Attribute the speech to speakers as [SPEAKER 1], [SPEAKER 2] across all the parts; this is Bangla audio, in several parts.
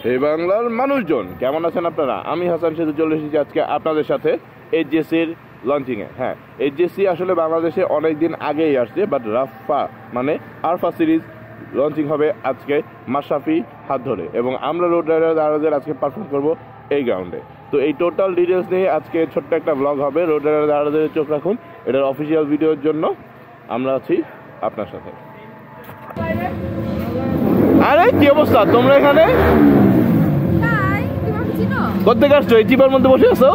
[SPEAKER 1] এই বাংলার মানুষজন কেমন আছেন আপনারা? আমি হাসান সেতু চলে এসেছি আজকে আপনাদের সাথে এইচজেসির লঞ্চিংয়ে। হ্যাঁ, এইচজেসি আসলে বাংলাদেশে অনেক দিন আগেই আসছে, বাট রাফা মানে আরফা সিরিজ লঞ্চিং হবে আজকে মাশরাফি হাত ধরে, এবং আমরা রোড রাইডার আজকে পারফর্ম করবো এই গ্রাউন্ডে। তো এই টোটাল ডিটেলস নিয়ে আজকে ছোট্ট একটা ব্লগ হবে। রোড রাইডার চোখ রাখুন, এটার অফিসিয়াল ভিডিওর জন্য আমরা আছি আপনার সাথে। আরে কি অবস্থা তোমরা এখানে? কোথেকে আসছো? এই চিপার মধ্যে বসে আছো?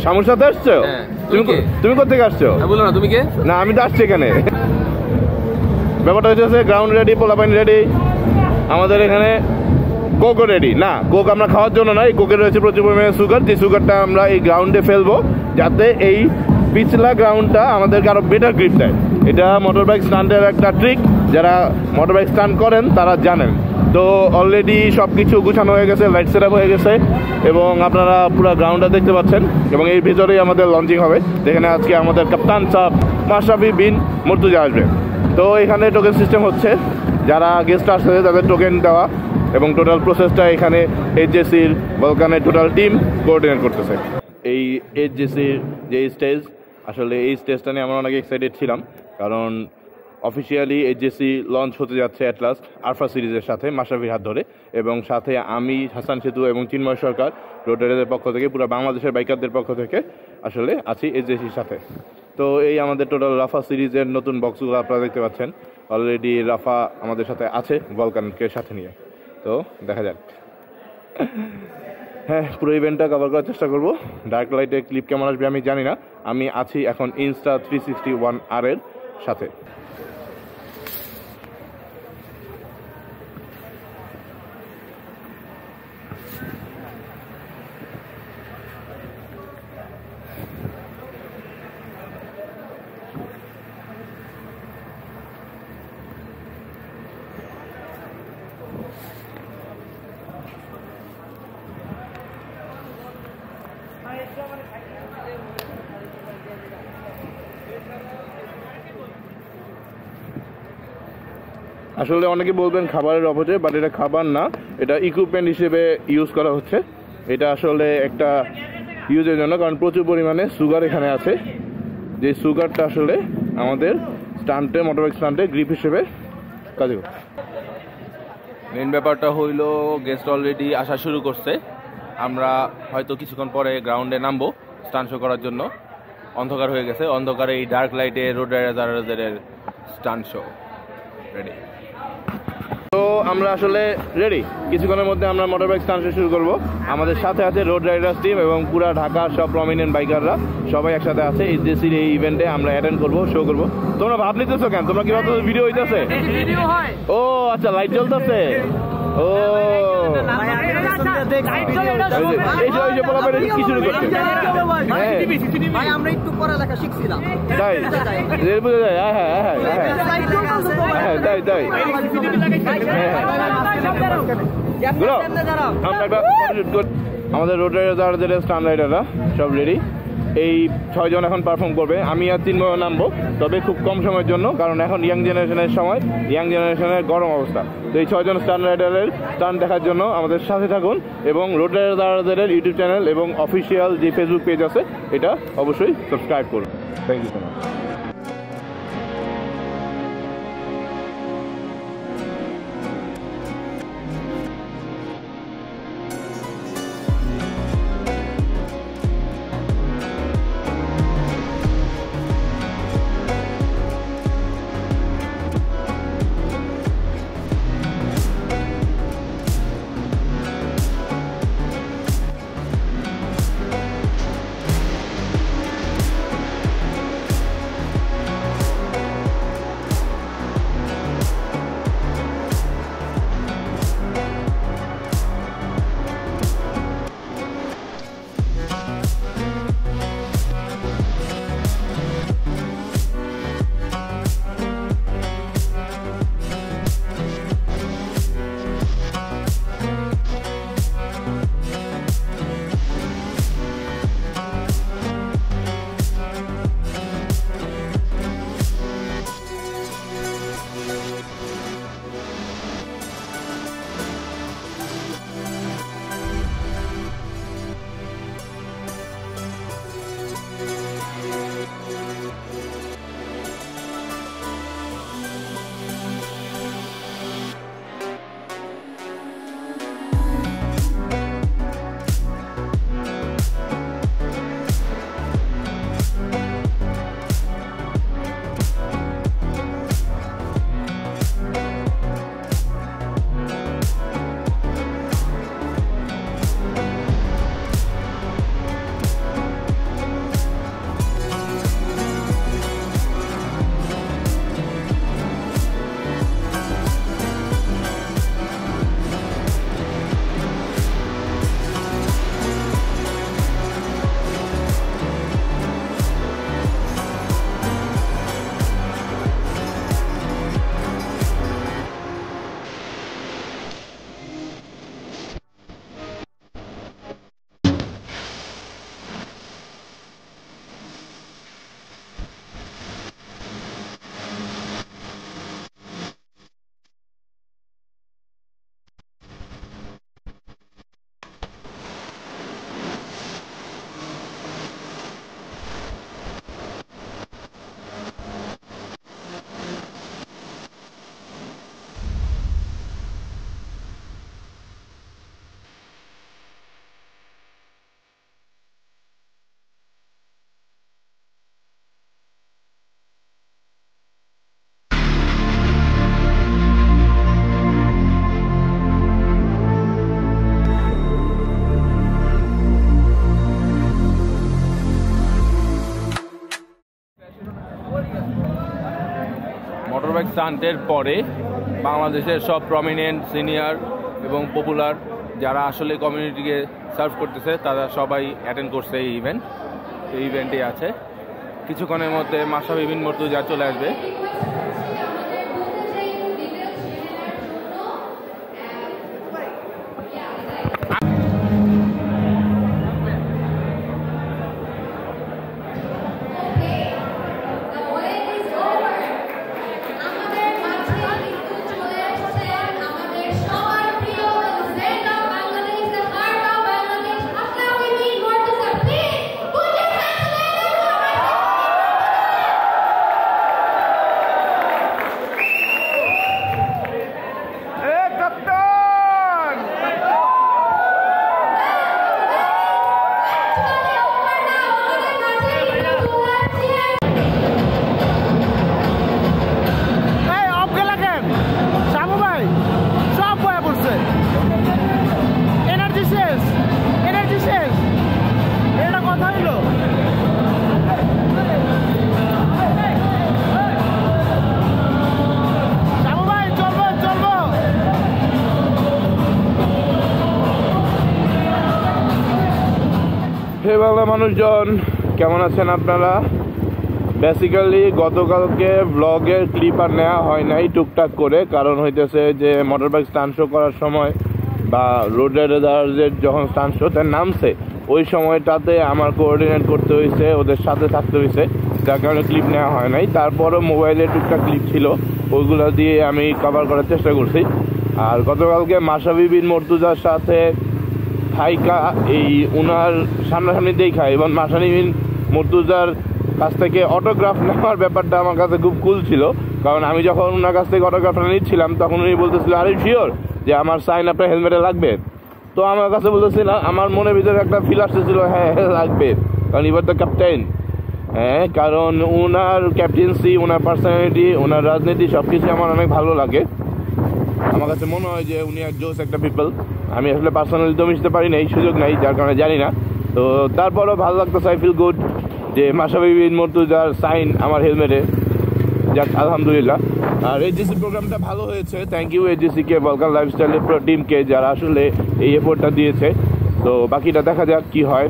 [SPEAKER 1] শামুর সাথে আসছো? তুমি কোথেকে আসছো? বলো না তুমি কে? না আমি তো আসছি এখানে। ব্যাপারটা হচ্ছে গ্রাউন্ড রেডি, পোলাপাইন রেডি, আমাদের এখানে কোকও রেডি। না, কোক আমরা খাওয়ার জন্য না, এই কোকে রয়েছে প্রচুর পরিমাণে সুগার, যে সুগারটা আমরা এই গ্রাউন্ডে ফেলবো যাতে এই পিছলা গ্রাউন্ডটা আমাদেরকে আরো বেটার গ্রিপ দেয়। এটা মোটর বাইক স্টান্টের একটা ট্রিক, যারা মোটর বাইক স্টান্ট করেন তারা জানেন। তো অলরেডি সব কিছু গুছানো হয়ে গেছে, লাইট সেট আপ হয়ে গেছে, এবং আপনারা পুরো গ্রাউন্ডটা দেখতে পাচ্ছেন। এবং এই ভিতরেই আমাদের লঞ্চিং হবে, যেখানে আজকে আমাদের কাপ্তান সাহেব মাশরাফি বিন মুর্তজা আসবে। তো এখানে টোকেন সিস্টেম হচ্ছে, যারা গেস্ট আসছে তাদের টোকেন দেওয়া, এবং টোটাল প্রসেসটা এখানে এইচজেসির ভলকানের টোটাল টিম কোঅর্ডিনেট করতেছে। এই এইচজেসির যে স্টেজ, আসলে এই স্টেজটা নিয়ে আমরা অনেক এক্সাইটেড ছিলাম, কারণ অফিসিয়ালি এইচজেসি লঞ্চ হতে যাচ্ছে অ্যাট লাস্ট আরফা সিরিজের সাথে মাশরাফির হাত ধরে, এবং সাথে আমি হাসান সেতু এবং চিন্ময় সরকার রোড রাইডারদের পক্ষ থেকে, পুরো বাংলাদেশের বাইকারদের পক্ষ থেকে আসলে আছি এইচজেসির সাথে। তো এই আমাদের টোটাল রাফা সিরিজের নতুন বক্সগুলো আপনারা দেখতে পাচ্ছেন। অলরেডি রাফা আমাদের সাথে আছে ভলকানকে সাথে নিয়ে, তো দেখা যাক। হ্যাঁ, পুরো ইভেন্টটা কভার করার চেষ্টা করবো। ডার্ক লাইটে ক্লিপ কেমন আসবে আমি জানি না। আমি আছি এখন ইনস্টা 361R এর সাথে। আসলে অনেকে বলবেন খাবারের অপচয়, বাট এটা খাবার না, এটা ইকুইপমেন্ট হিসেবে ইউজ করা হচ্ছে। এটা আসলে একটা ইউজের জন্য, কারণ প্রচুর পরিমাণে সুগার এখানে আছে, যে সুগারটা আসলে আমাদের স্টান্টে, মোটরবাইক স্টান্টে গ্রিপ হিসেবে কাজে করছে।
[SPEAKER 2] মেন ব্যাপারটা হইল গেস্ট অলরেডি আসা শুরু করছে। আমরা হয়তো কিছুক্ষণ পরে গ্রাউন্ডে নামবো স্টান্ট শো করার জন্য। অন্ধকার হয়ে গেছে, অন্ধকারে এই ডার্ক লাইটে রোড রাইডারদের স্টান্ট শো রেডি।
[SPEAKER 1] তো আমরা আসলে রেডি, কিছুক্ষণের মধ্যে আমরা মোটর বাইক স্টান্ট শুরু করবো। আমাদের সাথে আছে রোড রাইডার্স টিম এবং পুরো ঢাকার সব প্রমিনেন্ট বাইকাররা, সবাই একসাথে আছে। এইচজেসির এই ইভেন্টে আমরা অ্যাটেন্ড করবো, শো করবো। তোমরা ভাব নিতেছো কেন? তোমরা কি ভাবছো ভিডিও হইতেছে? ও আচ্ছা, লাইট জ্বলতেছে। ও কি শুরু করছে? তাই বুঝা যায়। হ্যাঁ হ্যাঁ হ্যাঁ তাই তাই। আমাদের রোড রাইডারদের স্টান্ট রাইডাররা সব রেডি। এই 6 জন এখন পারফর্ম করবে, আমি আর 3 জন নামবো, তবে খুব কম সময়ের জন্য, কারণ এখন ইয়াং জেনারেশনের সময়, ইয়াং জেনারেশনের গরম অবস্থা। তো এই 6 জন স্টান্ট রাইডারের স্টান্ট দেখার জন্য আমাদের সাথে থাকুন, এবং রোড রাইডারদের ইউটিউব চ্যানেল এবং অফিসিয়াল যে ফেসবুক পেজ আছে এটা অবশ্যই সাবস্ক্রাইব করুন। Thank you so much.
[SPEAKER 2] স্টান্টের পরে বাংলাদেশের সব প্রমিনেন্ট সিনিয়র এবং পপুলার যারা আসলে কমিউনিটিকে সার্ভ করতেছে তারা সবাই অ্যাটেন্ড করছে এই ইভেন্টে আছে। কিছুক্ষণের মধ্যে মাশরাফি বিন মুর্তজা চলে আসবে।
[SPEAKER 1] হে বাংলা মানুষজন, কেমন আছেন আপনারা? বেসিক্যালি গতকালকে ব্লগের ক্লিপ আর নেওয়া হয় নাই টুকটাক করে, কারণ হইতেছে যে মোটর বাইক স্টান্ট শো করার সময় বা রোড রাইডারদের যখন স্টান্ট শোতে নামছে ওই সময়টাতে আমার কোঅর্ডিনেট করতে হয়েছে, ওদের সাথে থাকতে হয়েছে, যার কারণে ক্লিপ নেওয়া হয় নাই। তারপরও মোবাইলে টুকটাক ক্লিপ ছিল, ওইগুলো দিয়ে আমি কভার করার চেষ্টা করছি। আর গতকালকে মাশরাফি বিন মুর্তজার সাথে হাইকা এই উনার সামনাসামনি দেখা এবং মাশরাফি বিন মুর্তজার কাছ থেকে অটোগ্রাফ নেওয়ার ব্যাপারটা আমার কাছে খুব কুল ছিল, কারণ আমি যখন ওনার কাছ থেকে অটোগ্রাফটা নিচ্ছিলাম তখন উনি বলতেছিল আরে শিওর যে আমার সাইন আপনার হেলমেটে লাগবে। তো আমার কাছে বলতেছিল, আমার মনের ভিতরে একটা ফিল আসতেছিল হ্যাঁ লাগবে, কারণ ইবার দ্য ক্যাপ্টেন। হ্যাঁ, কারণ ওনার ক্যাপ্টেন্সি, ওনার পার্সোনালিটি, ওনার রাজনীতি সব কিছু আমার অনেক ভালো লাগে। আমার কাছে মনে হয় যে উনি এক জোস একটা পিপল। আমি আসলে পার্সোনালি তো মিশতে পারি না, এই সুযোগ নাই, যার কারণে জানি না। তো তারপরও ভালো লাগতেছে, আই ফিল গুড যে মাশরাফি বিন মুর্তজার সাইন আমার হেলমেটে। যাক আলহামদুলিল্লাহ। আর এইচজিসি প্রোগ্রামটা ভালো হয়েছে, থ্যাংক ইউ এইচজিসিকে, বলকান লাইফস্টাইলের পুরো টিমকে যারা আসলে এই এফোর্টটা দিয়েছে। তো বাকিটা দেখা যাক কি হয়।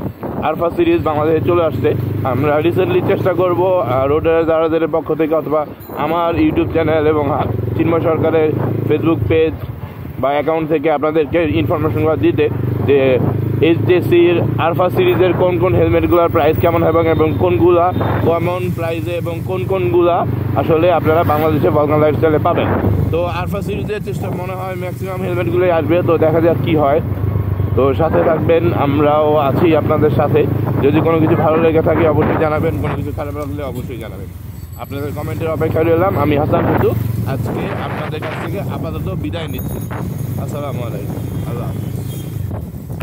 [SPEAKER 1] আরফা সিরিজ বাংলাদেশে চলে আসছে, আমরা রিসেন্টলি চেষ্টা করবো রোডের যারাদের পক্ষ থেকে অথবা আমার ইউটিউব চ্যানেল এবং চিন্ময় সরকারের ফেসবুক পেজ বা অ্যাকাউন্ট থেকে আপনাদেরকে ইনফরমেশনগুলো দিতে যে এইচজিসির আরফা সিরিজের কোন কোন হেলমেটগুলোর প্রাইস কেমন হবে এবং কোনগুলা কমন প্রাইসে এবং কোনগুলা আসলে আপনারা বাংলাদেশে বলকান লাইফস্টাইলে পাবেন। তো আরফা সিরিজের চেষ্টা মনে হয় ম্যাক্সিমাম হেলমেটগুলোই আসবে, তো দেখা যাক কী হয়। তো সাথে থাকবেন, আমরাও আছি আপনাদের সাথে। যদি কোনো কিছু ভালো লেগে থাকে অবশ্যই জানাবেন, কোনো কিছু খারাপ লাগলে অবশ্যই জানাবেন। আপনাদের কমেন্টের অপেক্ষায় রইলাম। আমি হাসান কুতু আজকে আপনাদের কাছ থেকে আপাতত বিদায় নিচ্ছি। আসসালামু আলাইকুম, আল্লাহ হাফেজ।